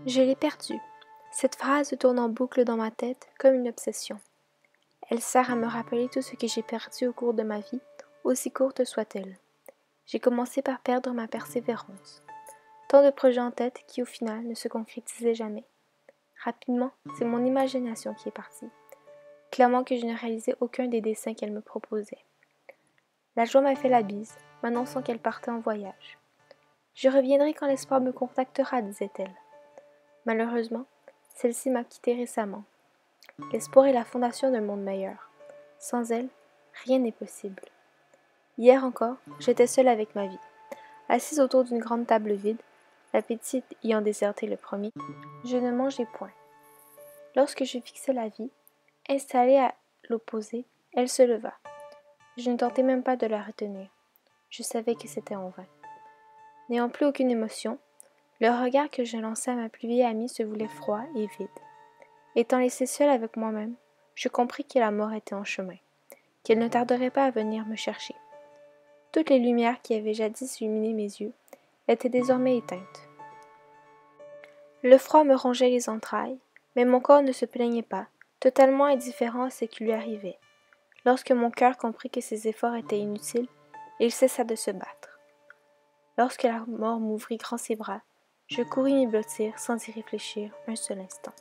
Je l'ai perdue. Cette phrase tourne en boucle dans ma tête comme une obsession. Elle sert à me rappeler tout ce que j'ai perdu au cours de ma vie, aussi courte soit-elle. J'ai commencé par perdre ma persévérance. Tant de projets en tête qui au final ne se concrétisaient jamais. Rapidement, c'est mon imagination qui est partie. Clairement que je ne réalisais aucun des dessins qu'elle me proposait. La joie m'a fait la bise, m'annonçant qu'elle partait en voyage. Je reviendrai quand l'espoir me contactera, disait-elle. Malheureusement, celle-ci m'a quitté récemment. L'espoir est la fondation d'un monde meilleur. Sans elle, rien n'est possible. Hier encore, j'étais seule avec ma vie. Assise autour d'une grande table vide, l'appétit ayant déserté le premier, je ne mangeais point. Lorsque je fixai la vie, installée à l'opposé, elle se leva. Je ne tentais même pas de la retenir. Je savais que c'était en vain. N'ayant plus aucune émotion, le regard que je lançai à ma plus vieille amie se voulait froid et vide. Étant laissée seule avec moi-même, je compris que la mort était en chemin, qu'elle ne tarderait pas à venir me chercher. Toutes les lumières qui avaient jadis illuminé mes yeux étaient désormais éteintes. Le froid me rongeait les entrailles, mais mon corps ne se plaignait pas, totalement indifférent à ce qui lui arrivait. Lorsque mon cœur comprit que ses efforts étaient inutiles, il cessa de se battre. Lorsque la mort m'ouvrit grand ses bras, je courus m'y blottir sans y réfléchir un seul instant.